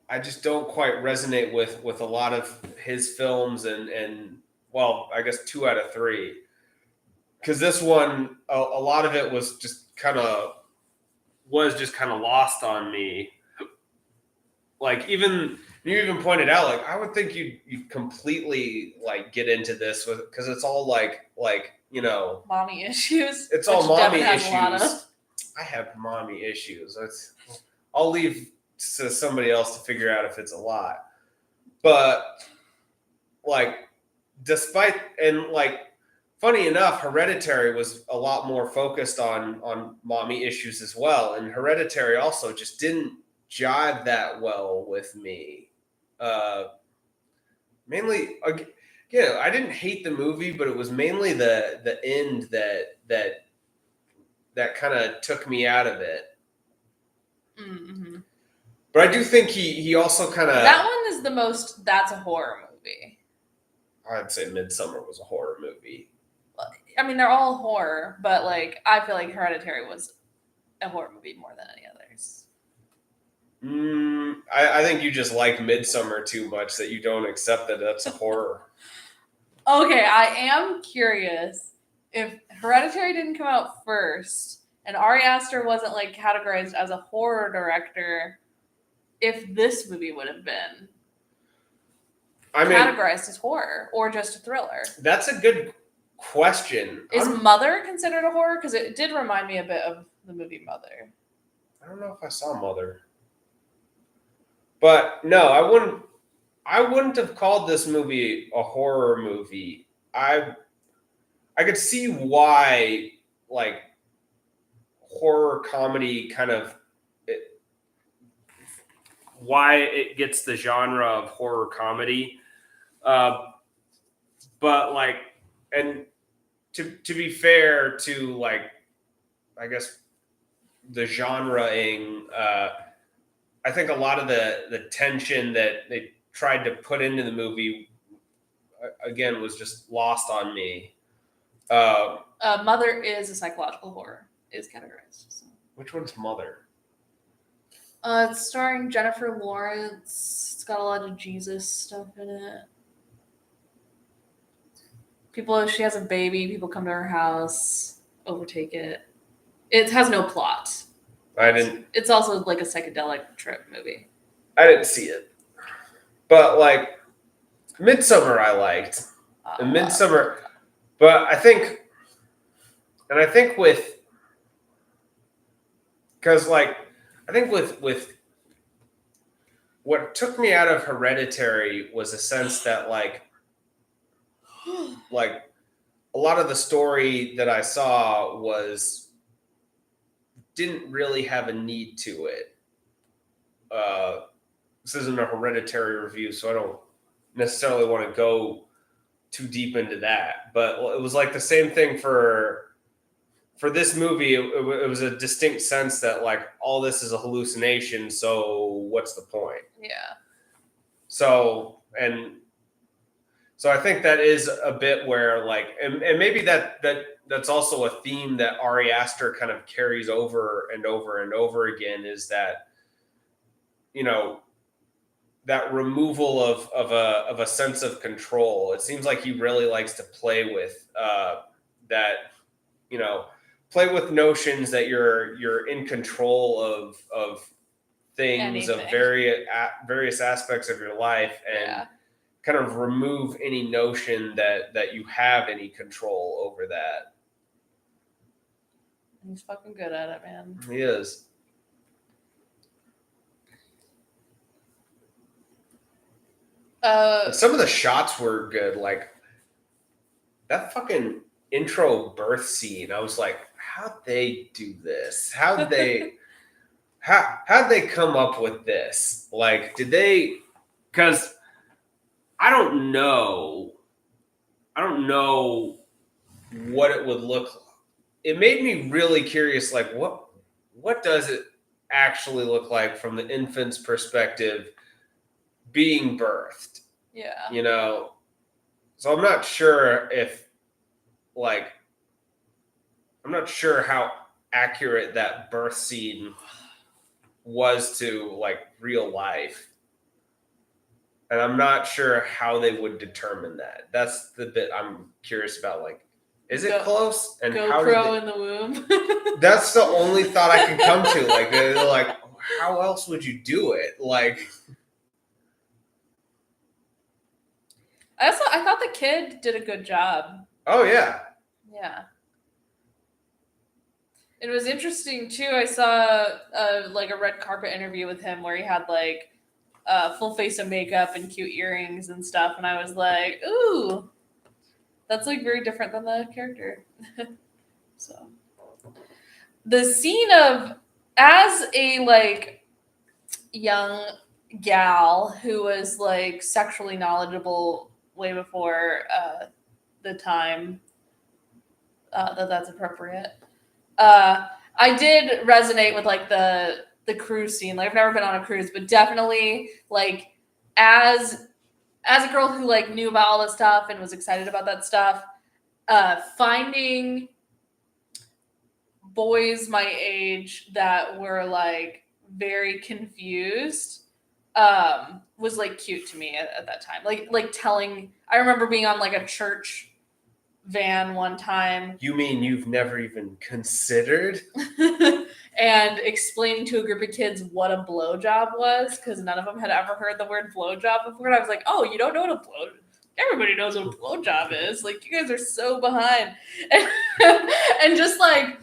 I just don't quite resonate with a lot of his films, and well, I guess 2 out of 3, because this one a lot of it was just kind of lost on me. Even You even pointed out, like, I would think you completely like get into this with because it's all like you know, mommy issues. it's all mommy Devin has a lot issues. of. I have mommy issues. I'll leave to somebody else to figure out if it's a lot. But like, despite and like, funny enough, Hereditary was a lot more focused on mommy issues as well, and Hereditary also just didn't jive that well with me. Mainly, again, I didn't hate the movie, but it was mainly the end that kind of took me out of it. Mm-hmm. But I do think he also kind of that one is the most. That's a horror movie. I'd say Midsummer was a horror movie. I mean, they're all horror, but like I feel like Hereditary was a horror movie more than any others. I think you just like Midsummer too much that you don't accept that that's a horror. Okay, I am curious if Hereditary didn't come out first and Ari Aster wasn't like categorized as a horror director, if this movie would have been categorized as horror or just a thriller. That's a good question. Is Mother considered a horror? Because it did remind me a bit of the movie Mother. I don't know if I saw Mother. But no, I wouldn't have called this movie a horror movie. I could see why like horror comedy kind of why it gets the genre of horror comedy. But like, and to be fair to like, I guess the genreing, I think a lot of the tension that they tried to put into the movie, again, was just lost on me. Mother is a psychological horror, is categorized. So. Which one's Mother? It's starring Jennifer Lawrence. It's got a lot of Jesus stuff in it. She has a baby. People come to her house, overtake it. It has no plot. It's also like a psychedelic trip movie. I didn't see it, but like Midsummer, I liked. And Midsummer, but I think with because like I think with what took me out of Hereditary was a sense that like a lot of the story that I saw didn't really have a need to it. This isn't a Hereditary review, so I don't necessarily want to go too deep into that. But it was like the same thing for this movie. It was a distinct sense that like all this is a hallucination. So what's the point? Yeah. So I think that is a bit where like, and maybe that's also a theme that Ari Aster kind of carries over and over and over again, is that, you know, that removal of a sense of control. It seems like he really likes to play with that, you know, play with notions that you're in control of things, of various aspects of your life, and kind of remove any notion that you have any control over that. He's fucking good at it, man. He is. Some of the shots were good, like that fucking intro birth scene. I was like, how'd they do this? How'd they come up with this? Like, did they? Because I don't know what it would look like. It made me really curious, like what does it actually look like from the infant's perspective being birthed? Yeah. You know? So I'm not sure how accurate that birth scene was to like real life. And I'm not sure how they would determine that. That's the bit I'm curious about. Like, is it close? And GoPro in the womb. That's the only thought I can come to. Like, they're like, how else would you do it? Like, I thought the kid did a good job. Oh yeah. Yeah. It was interesting too. I saw like a red carpet interview with him where he had like a full face of makeup and cute earrings and stuff, and I was like, ooh, that's like very different than the character. So the scene of as a like young gal who was like sexually knowledgeable way before the time that's appropriate. I did resonate with like the cruise scene. Like I've never been on a cruise, but definitely like as a girl who like knew about all this stuff and was excited about that stuff, finding boys my age that were like very confused was like cute to me at that time. Like telling I remember being on like a church van one time. You mean you've never even considered? And explaining to a group of kids what a blowjob was because none of them had ever heard the word blowjob before. And I was like, "Oh, you don't know what a blow? Everybody knows what a blowjob is. Like, you guys are so behind." And just like,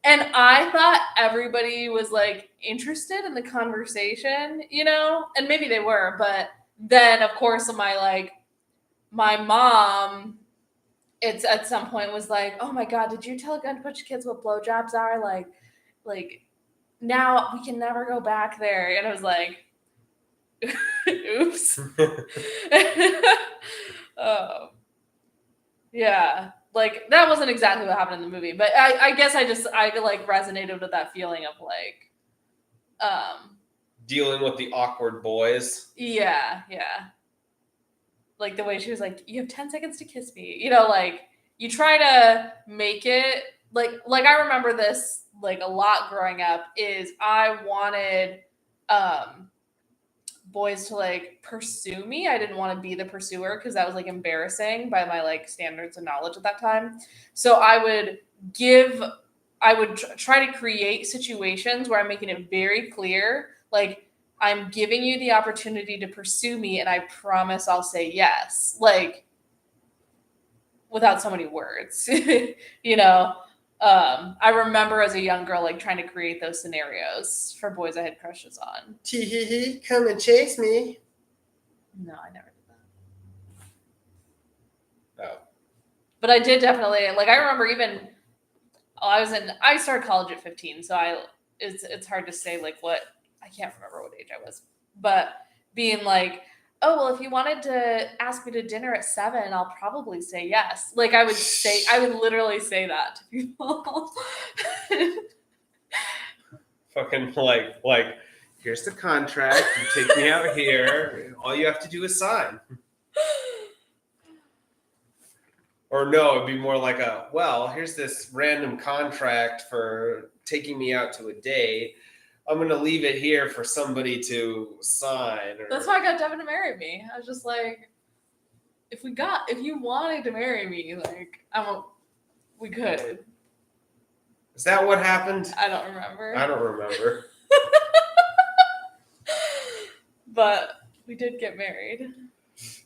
and I thought everybody was like interested in the conversation, you know, and maybe they were, but then of course my mom it's at some point was like, "Oh my god, did you tell a bunch of kids what blowjobs are? Like now we can never go back there." And I was like, "Oops." Oh, yeah. Like that wasn't exactly what happened in the movie, but I guess I like resonated with that feeling of like, Dealing with the awkward boys. yeah. Like the way she was like, "You have 10 seconds to kiss me." You know, like you try to make it like I remember this like a lot growing up is I wanted boys to like pursue me. I didn't want to be the pursuer because that was like embarrassing by my like standards of knowledge at that time. So I would try to create situations where I'm making it very clear like I'm giving you the opportunity to pursue me and I promise I'll say yes. Like without so many words. You know. I remember as a young girl like trying to create those scenarios for boys I had crushes on. Tee hee hee, come and chase me. No, I never did that. Oh. But I did definitely like I remember even I started college at 15, so it's hard to say like what I can't remember what age I was. But being like, "Oh, well, if you wanted to ask me to dinner at 7, I'll probably say yes." Like I would literally say that to people. Fucking like here's the contract. You take me out here. All you have to do is sign. Or no, it'd be more like here's this random contract for taking me out to a date. I'm going to leave it here for somebody to sign. That's why I got Devin to marry me. I was just like, if you wanted to marry me, like, we could. Is that what happened? I don't remember. I don't remember. But we did get married.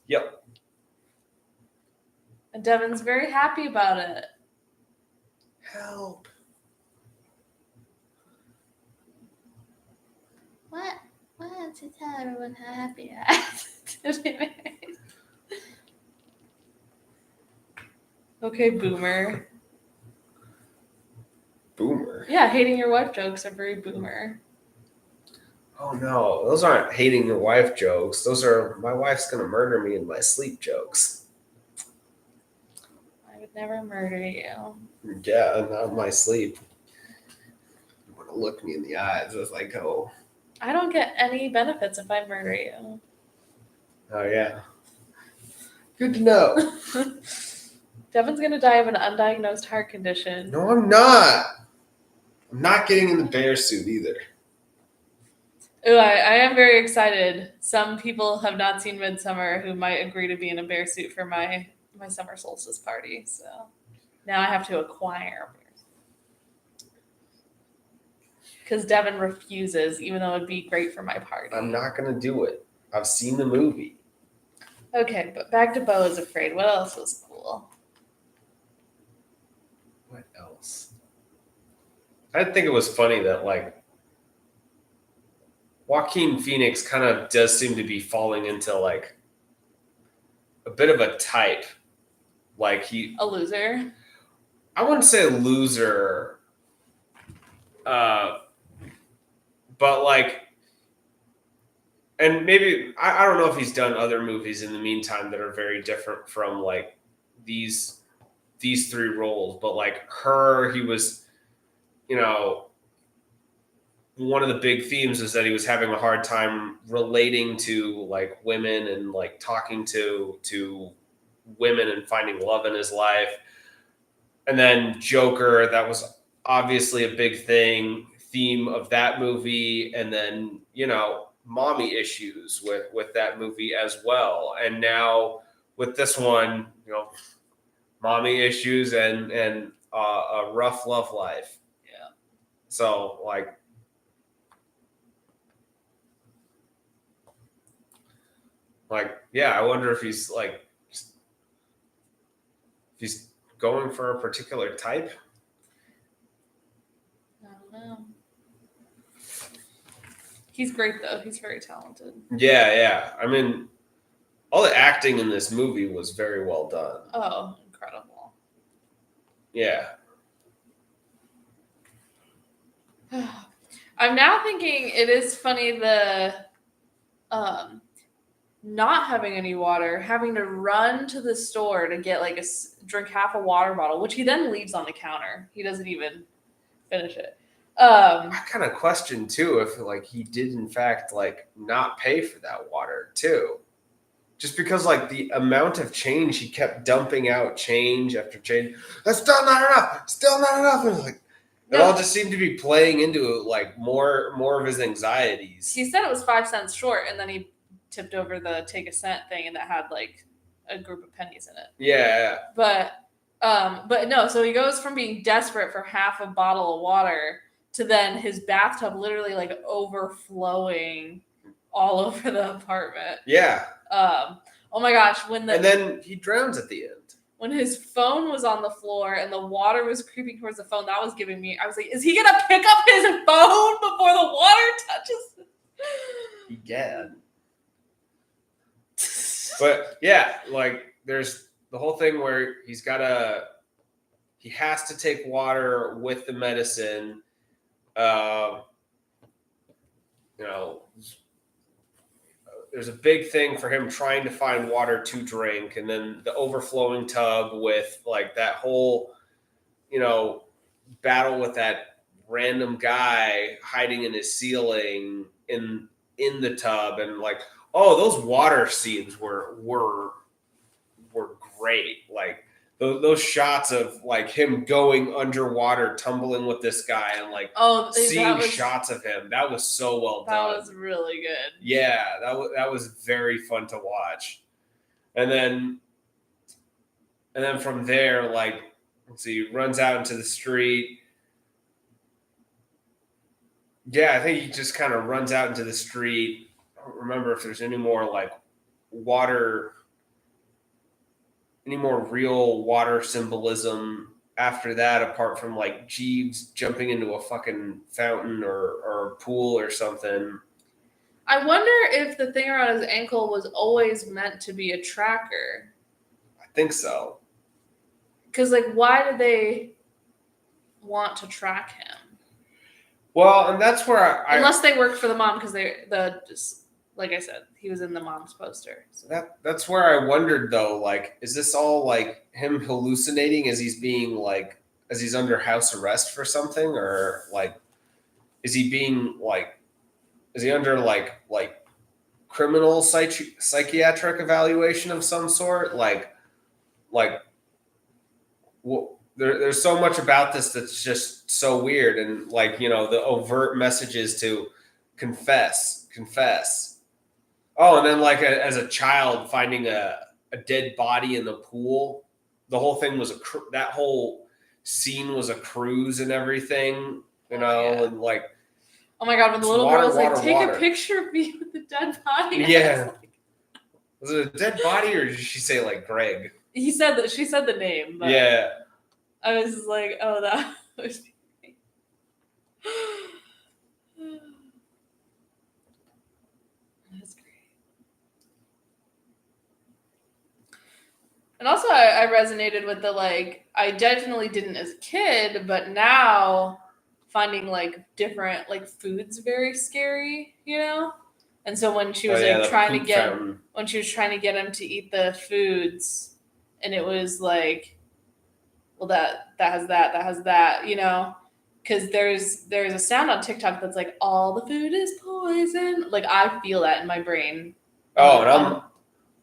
Yep. And Devin's very happy about it. Help. What? What to tell everyone how happy I am to be married? Okay, boomer. Boomer? Yeah, hating your wife jokes are very boomer. Oh no, those aren't hating your wife jokes. Those are my wife's gonna murder me in my sleep jokes. I would never murder you. Yeah, not in my sleep. You want to look me in the eyes as I go. I don't get any benefits if I murder you. Oh yeah. Good to know. Devin's gonna die of an undiagnosed heart condition. No, I'm not. I'm not getting in the bear suit either. Ooh, I am very excited. Some people have not seen Midsummer who might agree to be in a bear suit for my summer solstice party. So now I have to acquire a bear suit. Because Devin refuses, even though it'd be great for my party. I'm not gonna do it. I've seen the movie. Okay, but back to Beau is Afraid. What else was cool? What else? I think it was funny that like Joaquin Phoenix kind of does seem to be falling into like a bit of a type. Like A loser. I wouldn't say a loser, but like, and maybe I don't know if he's done other movies in the meantime that are very different from like these three roles, but like Her, he was, you know, one of the big themes is that he was having a hard time relating to like women and like talking to women and finding love in his life. And then Joker, that was obviously a big theme of that movie. And then, you know, mommy issues with that movie as well. And now with this one, you know, mommy issues and a rough love life. Yeah. So like yeah, I wonder if he's like if he's going for a particular type. I don't know. He's great though. He's very talented. Yeah. I mean, all the acting in this movie was very well done. Oh, incredible. Yeah. I'm now thinking it is funny the not having any water, having to run to the store to get like drink half a water bottle, which he then leaves on the counter. He doesn't even finish it. I kind of question too if like he did in fact like not pay for that water too. Just because like the amount of change he kept dumping out change after change. That's still not enough. Still not enough. And like it all just seemed to be playing into like more of his anxieties. He said it was 5 cents short, and then he tipped over the take a cent thing, and that had like a group of pennies in it. Yeah. But no. So he goes from being desperate for half a bottle of water to then his bathtub literally like overflowing all over the apartment. Yeah. Oh my gosh, and then he drowns at the end. When his phone was on the floor and the water was creeping towards the phone, that was giving me, I was like, is he gonna pick up his phone before the water touches it? He can. But yeah, like there's the whole thing where he has to take water with the medicine. You know, there's a big thing for him trying to find water to drink, and then the overflowing tub with like that whole, you know, battle with that random guy hiding in his ceiling in the tub, and like, oh, those water scenes were great. Like those shots of like him going underwater, tumbling with this guy, and like seeing shots of him. That was so well done. That was really good. Yeah, that was very fun to watch. And then from there, like, let's see, runs out into the street. Yeah, I think he just kind of runs out into the street. I don't remember if there's any more like any more real water symbolism after that, apart from like Jeeves jumping into a fucking fountain or a pool or something. I wonder if the thing around his ankle was always meant to be a tracker. I think so. Because like, why did they want to track him? Well, and that's where unless they worked for the mom, because like I said, he was in the mom's poster. So. That's where I wondered though, like, is this all like him hallucinating as he's being like, as he's under house arrest for something, or like, is he under like criminal psychiatric evaluation of some sort? Like, well, there's so much about this that's just so weird, and like, you know, the overt messages to confess. Oh, and then like as a child finding a dead body in the pool. The whole thing was that whole scene was a cruise and everything, you know, yeah. And like, oh my god, when the little girl was like, take a picture of me with the dead body. Yeah. Was it a dead body or did she say like Greg? He said that she said the name, but Yeah. I was just like, oh, that was. That's great. And also, I resonated with the like. I definitely didn't as a kid, but now finding like different like foods very scary, you know. And so when she was like trying to get when she was trying to get him to eat the foods, and it was like, well, that has that, you know. Because there's a sound on TikTok that's like all the food is poison. Like I feel that in my brain. Oh,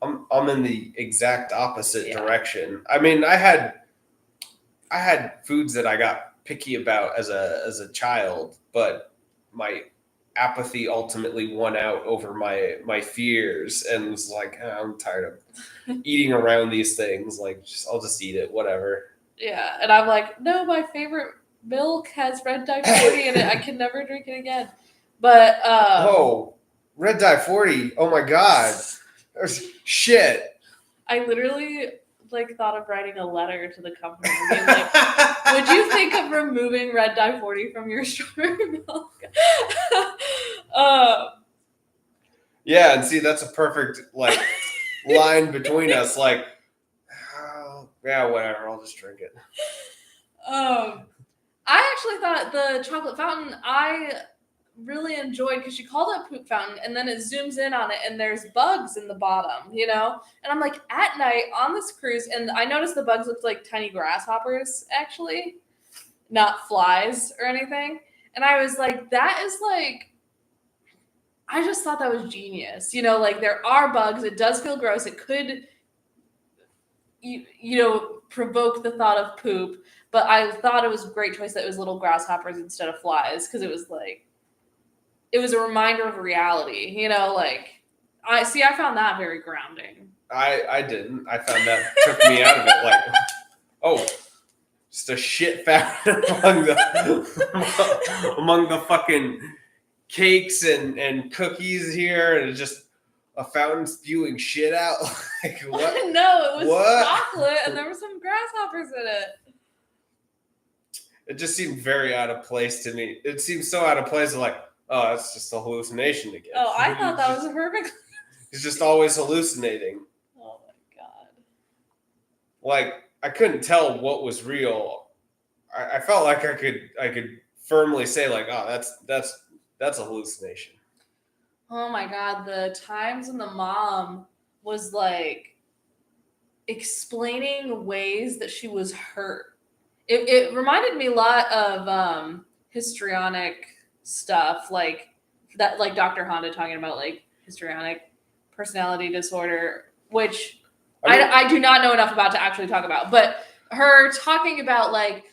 and I'm in the exact opposite direction. I mean, I had foods that I got picky about as a child, but my apathy ultimately won out over my fears, and was like, I'm tired of eating around these things. Like, I'll just eat it, whatever. Yeah, and I'm like, no, my favorite milk has red dye 40 in it. I can never drink it again. But red dye 40. Oh my god. Shit. I literally like thought of writing a letter to the company and being like, would you think of removing red dye 40 from your strawberry milk? Yeah, and see, that's a perfect like line between us. Like, yeah, whatever. I'll just drink it. I actually thought the chocolate fountain I really enjoyed because she called it poop fountain, and then it zooms in on it and there's bugs in the bottom, you know. And I'm like, at night on this cruise, and I noticed the bugs looked like tiny grasshoppers, actually, not flies or anything. And I was like, that is like, I just thought that was genius, you know. Like, there are bugs, it does feel gross, it could you know, provoke the thought of poop, but I thought it was a great choice that it was little grasshoppers instead of flies, because it was like, it was a reminder of reality, you know. Like, I found that very grounding. I didn't. I found that took me out of it. Like, oh, just a shit factor among the fucking cakes and cookies here, and it's just a fountain spewing shit out. Like, what? No, it was chocolate, and there were some grasshoppers in it. It just seemed very out of place to me. It seemed so out of place. Like, oh, that's just a hallucination again. Oh, I thought that was a perfect. He's just always hallucinating. Oh my god! Like, I couldn't tell what was real. I felt like I could firmly say like, oh, that's a hallucination. Oh my god! The times when the mom was like explaining ways that she was hurt. It reminded me a lot of histrionic stuff, like that, like Dr. Honda talking about like histrionic personality disorder, which I do not know enough about to actually talk about, but her talking about like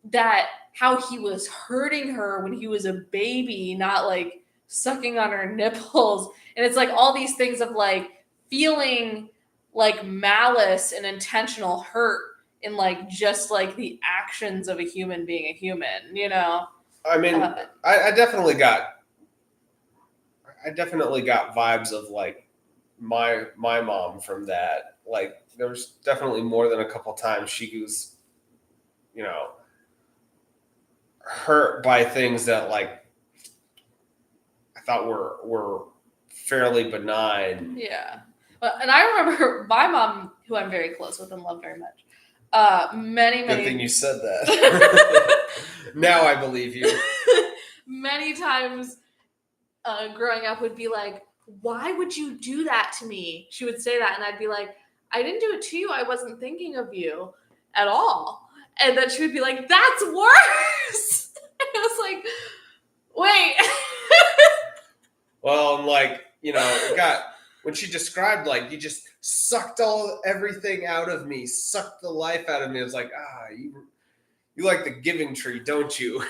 that, how he was hurting her when he was a baby, not like sucking on her nipples. And it's like all these things of like feeling like malice and intentional hurt in like just like the actions of a human being a human, you know. I mean, I definitely got vibes of like my mom from that. Like, there was definitely more than a couple times she was, you know, hurt by things that like I thought were fairly benign. Yeah. And I remember my mom, who I'm very close with and love very much. Many Good thing you said that. Now I believe you. Many times growing up would be like, why would you do that to me? She would say that, and I'd be like, I didn't do it to you. I wasn't thinking of you at all. And then she would be like, that's worse. I was like, wait. Well, I'm like, you know, when she described like, you just sucked everything out of me, sucked the life out of me. It was like, you like the giving tree, don't you?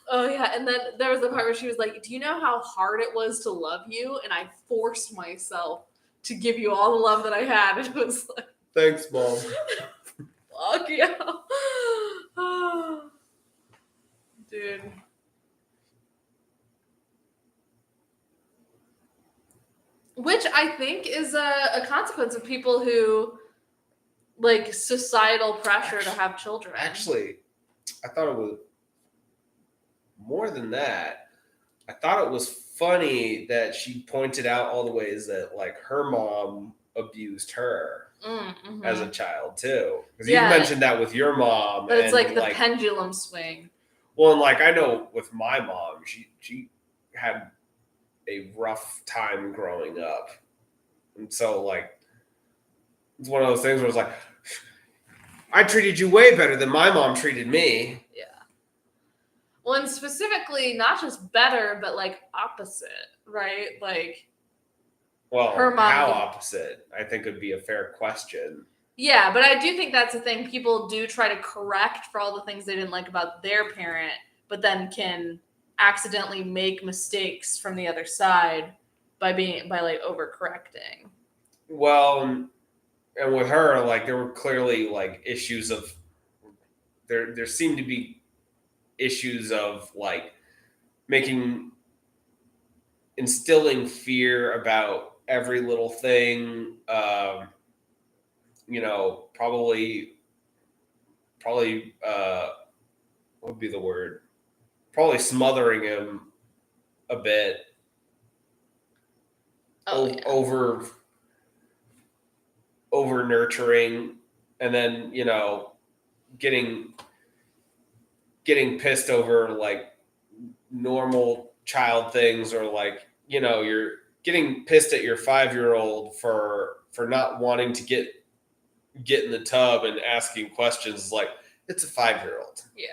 Oh yeah, and then there was the part where she was like, do you know how hard it was to love you? And I forced myself to give you all the love that I had. And it was like, thanks, Mom. Fuck yeah. Oh, dude. Which which I think is a consequence of people who like societal pressure to have children. Actually, I thought it was more than that. I thought it was funny that she pointed out all the ways that like her mom abused her as a child too. Because you mentioned that with your mom, but it's like the pendulum swing. Well, and like I know with my mom, she had a rough time growing up, and so like it's one of those things where it's like, I treated you way better than my mom treated me. Yeah. Well, and specifically, not just better, but like opposite, right? Like, well, her mom. How opposite? I think would be a fair question. Yeah, but I do think that's the thing. People do try to correct for all the things they didn't like about their parent, but then can accidentally make mistakes from the other side by like overcorrecting. Well, and with her, like there were clearly like issues of there seemed to be issues of like instilling fear about every little thing. Probably what would be the word? Probably smothering him a bit. Over nurturing, and then getting pissed over like normal child things, or like you're getting pissed at your 5-year-old for not wanting to get in the tub and asking questions. Like, it's a 5-year-old. Yeah.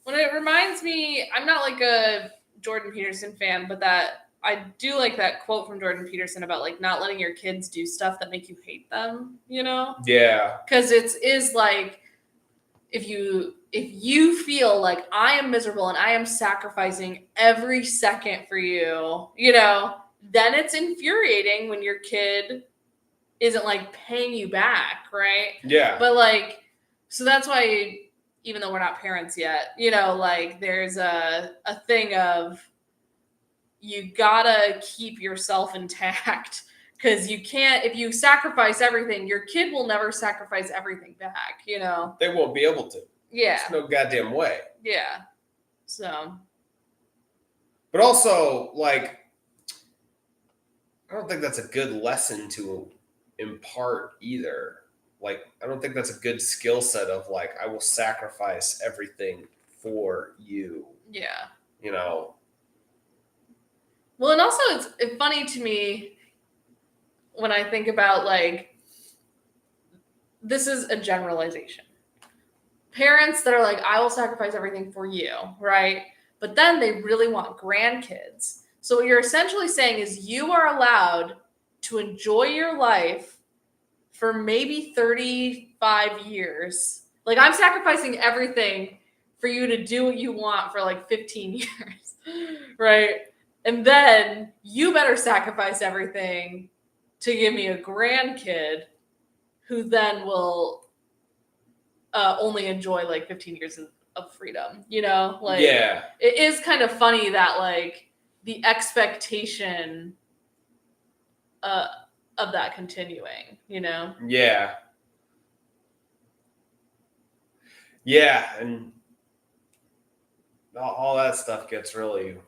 When it reminds me, I'm not like a Jordan Peterson fan, but that I do like that quote from Jordan Peterson about like not letting your kids do stuff that make you hate them, Yeah. Because it is like, if you feel like I am miserable and I am sacrificing every second for you, then it's infuriating when your kid isn't like paying you back, right? Yeah. But like, so that's why, even though we're not parents yet, like there's a thing of, you gotta keep yourself intact, because you can't, if you sacrifice everything, your kid will never sacrifice everything back, They won't be able to. Yeah. There's no goddamn way. Yeah. So. But also, like, I don't think that's a good lesson to impart either. Like, I don't think that's a good skill set of like, I will sacrifice everything for you. Yeah. Well, and also it's funny to me when I think about like, this is a generalization. Parents that are like, I will sacrifice everything for you, right? But then they really want grandkids. So what you're essentially saying is you are allowed to enjoy your life for maybe 35 years. Like, I'm sacrificing everything for you to do what you want for like 15 years, right? And then you better sacrifice everything to give me a grandkid who then will only enjoy like 15 years of freedom, like, yeah, it is kind of funny that like the expectation of that continuing, yeah, and all that stuff gets really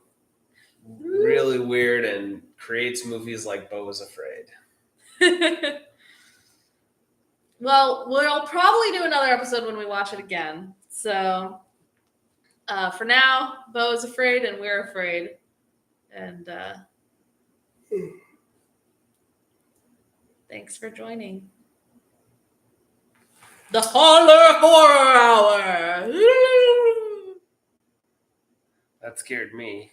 weird and creates movies like Beau is Afraid. Well, we'll probably do another episode when we watch it again. So for now, Beau is afraid and we're afraid. And thanks for joining. The Holler Horror Hour! That scared me.